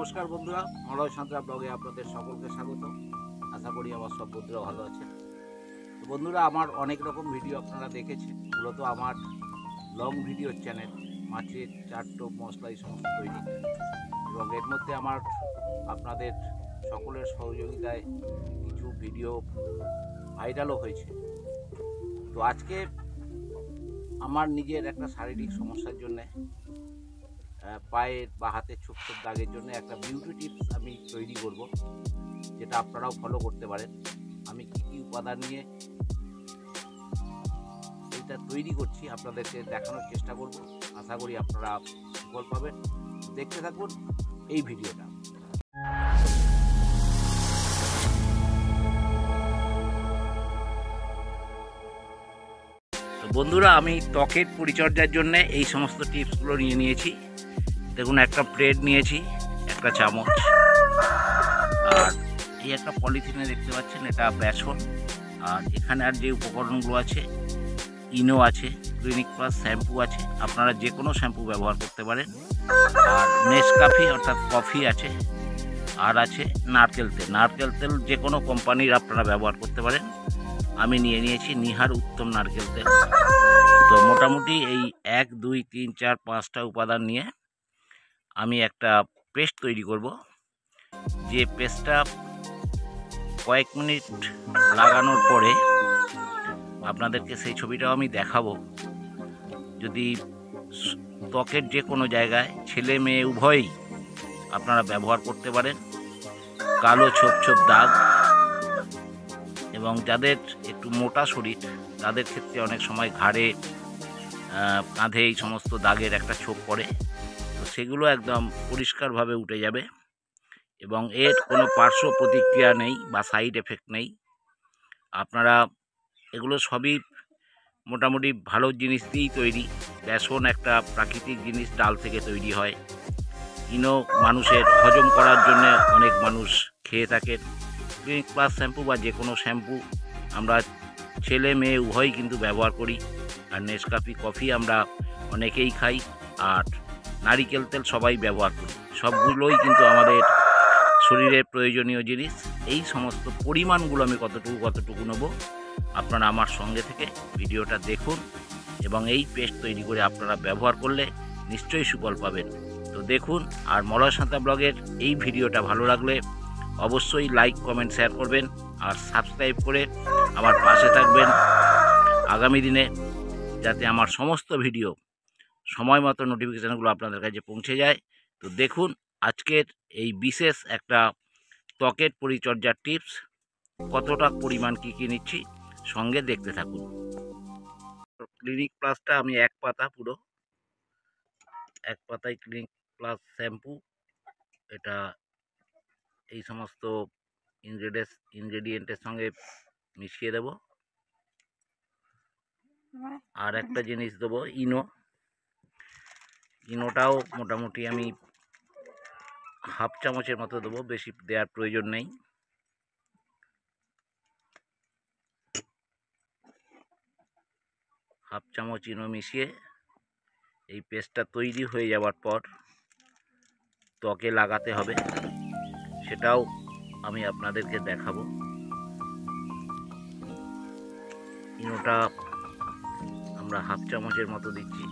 নমস্কার বন্ধুরা, মলয় সাঁতরা ব্লগে আপনাদের সকলকে স্বাগত। আশা করি আমার সব বন্ধুরা ভালো আছেন। তো বন্ধুরা, আমার অনেক রকম ভিডিও আপনারা দেখেছেন। মূলত আমার লং ভিডিও চ্যানেল, মাছের চাট, টোপ, মশলা এই সমস্ত তৈরি, এবং এর মধ্যে আমার আপনাদের সকলের সহযোগিতায় কিছু ভিডিও ভাইরালও হয়েছে। তো আজকে আমার নিজের একটা শারীরিক সমস্যার জন্যে, পায়ের বা হাতের ছোপ ছোপ দাগের জন্য একটা বিউটি টিপস আমি তৈরি করব, যেটা আপনারাও ফলো করতে পারেন। আমি কী কী উপাদান নিয়ে এটা তৈরি করছি আপনাদেরকে দেখানোর চেষ্টা করব। আশা করি আপনারা সুফল পাবেন। দেখতে থাকুন এই ভিডিওটা। তো বন্ধুরা, আমি ত্বকের পরিচর্যার জন্য এই সমস্ত টিপসগুলো নিয়েছি। দেখুন, একটা প্লেট নিয়েছি, একটা চামচ, আর এই একটা পলিথিনে দেখতে পাচ্ছেন এটা বেসন, আর এখানে আর যে উপকরণগুলো আছে, ইনো আছে, ক্লিনিক প্লাস শ্যাম্পু আছে, আপনারা যে কোনো শ্যাম্পু ব্যবহার করতে পারেন, আর নেসকাফি অর্থাৎ কফি আছে, আর আছে নারকেল তেল। নারকেল তেল যে কোনো কোম্পানির আপনারা ব্যবহার করতে পারেন। আমি নিয়েছি নিহার উত্তম নারকেল তেল। তো মোটামুটি এই 1, 2, 3, 4, 5টা উপাদান নিয়ে আমি একটা পেস্ট তৈরি করব। যে পেস্টটা কয়েক মিনিট লাগানোর পরে আপনাদেরকে সেই ছবিটাও আমি দেখাবো। যদি ত্বকের যে কোনো জায়গায়, ছেলে মেয়ে উভয়ই আপনারা ব্যবহার করতে পারেন। কালো ছোপ ছোপ দাগ, এবং যাদের একটু মোটা শরীর তাদের ক্ষেত্রে অনেক সময় ঘাড়ে, কাঁধে এই সমস্ত দাগের একটা ছোপ পড়ে, তো সেগুলো একদম পরিষ্কারভাবে উঠে যাবে, এবং এর কোনো পার্শ্ব প্রতিক্রিয়া নেই বা সাইড এফেক্ট নেই। আপনারা এগুলো সবই মোটামুটি ভালো জিনিস দিয়েই তৈরি। বেসন একটা প্রাকৃতিক জিনিস, ডাল থেকে তৈরি হয়। ইনো মানুষের হজম করার জন্য অনেক মানুষ খেয়ে থাকেন। ক্লিনিক প্লাস শ্যাম্পু বা যে কোনো শ্যাম্পু আমরা ছেলে মেয়ে উভয়ই কিন্তু ব্যবহার করি। আর নেসকাফি কফি আমরা অনেকেই খাই, আর নারিকেল তেল সবাই ব্যবহার করি। সবগুলোই কিন্তু আমাদের শরীরের প্রয়োজনীয় জিনিস। এই সমস্ত পরিমাণগুলো আমি কতটুকু নেব, আপনারা আমার সঙ্গে থেকে ভিডিওটা দেখুন, এবং এই পেস্ট তৈরি করে আপনারা ব্যবহার করলে নিশ্চয়ই সুফল পাবেন। তো দেখুন, আর মলয় সাঁতরা ব্লগের এই ভিডিওটা ভালো লাগলে অবশ্যই লাইক, কমেন্ট, শেয়ার করবেন, আর সাবস্ক্রাইব করে আমার পাশে থাকবেন আগামী দিনে, যাতে আমার সমস্ত ভিডিও সময় মতো নোটিফিকেশানগুলো আপনাদের কাছে পৌঁছে যায়। তো দেখুন আজকের এই বিশেষ একটা ত্বকের পরিচর্যার টিপস, কতটা পরিমাণ কী নিচ্ছি, সঙ্গে দেখতে থাকুন। ক্লিনিক প্লাসটা আমি এক পাতায় ক্লিনিক প্লাস শ্যাম্পু, এটা এই সমস্ত ইনগ্রেডিয়েন্টের সঙ্গে মিশিয়ে দেব। আর একটা জিনিস দেবো, ইনোটাও মোটামুটি আমি হাফ চামচের মতো দেবো, বেশি দেওয়ার প্রয়োজন নেই। হাফ চামচ ইনো মিশিয়ে এই পেস্টটা তৈরি হয়ে যাওয়ার পর ত্বকে লাগাতে হবে, সেটাও আমি আপনাদেরকে দেখাবো। ইনোটা আমরা হাফ চামচের মতো দিচ্ছি।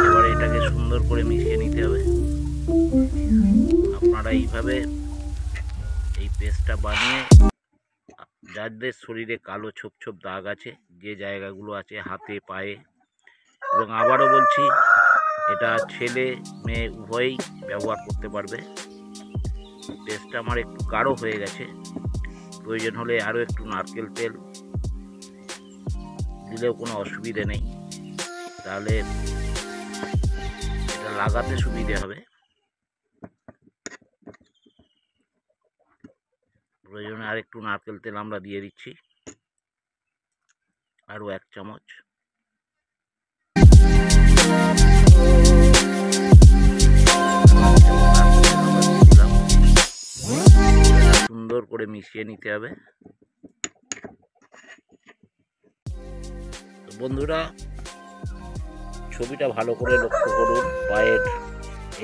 এবারে এটাকে সুন্দর করে মিশিয়ে নিতে হবে। আপনারা এইভাবে এই পেস্টটা বানিয়ে, যাদের শরীরে কালো ছোপ ছোপ দাগ আছে, যে জায়গাগুলো আছে হাতে, পায়ে, এবং আবারও বলছি, এটা ছেলে মেয়ে উভয়ই ব্যবহার করতে পারবে। পেস্টটা আমার একটু গাঢ় হয়ে গেছে, প্রয়োজন হলে আরও একটু নারকেল তেল দিলেও কোনো অসুবিধে নেই, তাহলে এটা লাগাতে সুবিধে হবে। প্রয়োজনে আর একটু নারকেল তেল আমরা দিয়ে দিচ্ছি, আরও 1 চামচ। সুন্দর করে মিশিয়ে নিতে হবে। তো বন্ধুরা, ছবিটা ভালো করে লক্ষ্য করুন। পায়ের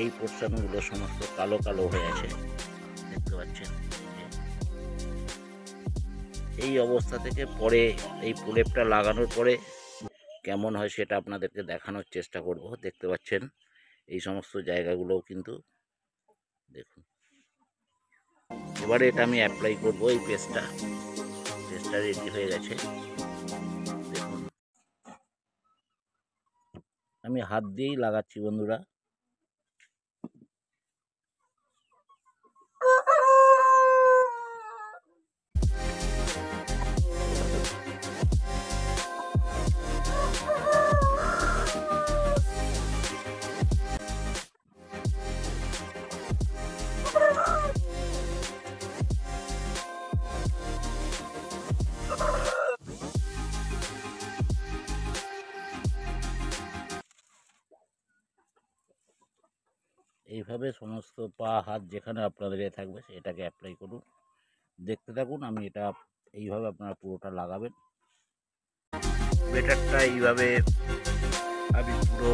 এই পোর্শনগুলো সমস্ত কালো কালো হয়ে আছে, দেখতে পাচ্ছেন। এই অবস্থা থেকে পরে এই প্রলেপটা লাগানোর পরে কেমন হয় সেটা আপনাদেরকে দেখানোর চেষ্টা করব। দেখতে পাচ্ছেন এই সমস্ত জায়গাগুলোও কিন্তু দেখুন। এবারে এটা আমি অ্যাপ্লাই করব। এই পেস্টটা রেডি হয়ে গেছে। দেখুন, আমি হাত দিয়েই লাগাচ্ছি বন্ধুরা। এইভাবে সমস্ত পা হাত যেখানে আপনাদের থাকবে সেটাকে অ্যাপ্লাই করুন। দেখতে থাকুন, আমি এটা এইভাবে আপনারা পুরোটা লাগাবেন। বেটারটা এইভাবে আমি পুরো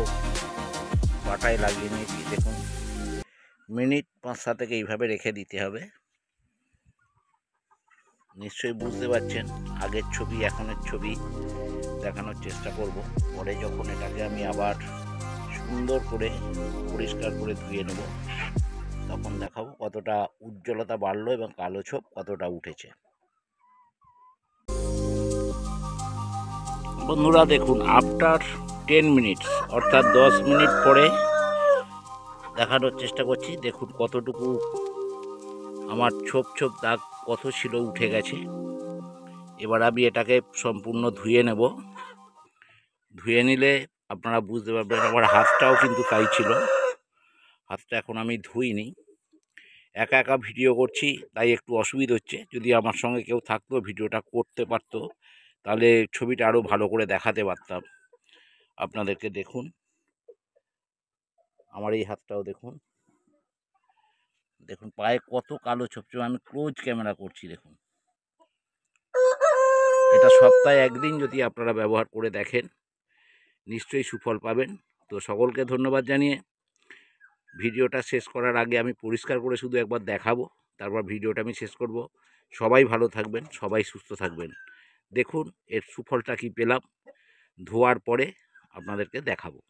পাটায় লাগিয়ে নিয়েছি। দেখুন, মিনিট 5-7 থেকে এইভাবে রেখে দিতে হবে। নিশ্চয়ই বুঝতে পারছেন, আগের ছবি এখনের ছবি দেখানোর চেষ্টা করব। পরে যখন এটাকে আমি আবার সুন্দর করে পরিষ্কার করে ধুয়ে নেব, তখন দেখাবো কতটা উজ্জ্বলতা বাড়লো এবং কালো ছোপ কতটা উঠেছে। বন্ধুরা দেখুন, আফটার 10 মিনিটস অর্থাৎ 10 মিনিট পরে দেখানোর চেষ্টা করছি। দেখুন কতটুকু আমার ছোপ ছোপ দাগ কত ছিল উঠে গেছে। এবার আমি এটাকে সম্পূর্ণ ধুয়ে নেব। ধুয়ে নিলে আপনারা বুঝতে পারবেন। আমার হাতটাও কিন্তু তাই ছিল, হাতটা এখন আমি ধুইনি। একা একা ভিডিও করছি তাই একটু অসুবিধা হচ্ছে। যদি আমার সঙ্গে কেউ থাকতো, ভিডিওটা করতে পারতো, তাহলে ছবিটা আরও ভালো করে দেখাতে পারতাম আপনাদেরকে। দেখুন আমার এই হাতটাও দেখুন, দেখুন পায়ে কত কালো ছোপ ছোপ। আমি ক্লোজ ক্যামেরা করছি। দেখুন, এটা সপ্তাহে একদিন যদি আপনারা ব্যবহার করে দেখেন, নিশ্চয়ই সুফল পাবেন। তো সকলকে ধন্যবাদ জানিয়ে ভিডিওটা শেষ করার আগে আমি পরিষ্কার করে শুধু একবার দেখাবো, তারপর ভিডিওটা আমি শেষ করব। সবাই ভালো থাকবেন, সবাই সুস্থ থাকবেন। দেখুন এর সুফলটা কি পেলাম, ধোয়ার পরে আপনাদেরকে দেখাবো।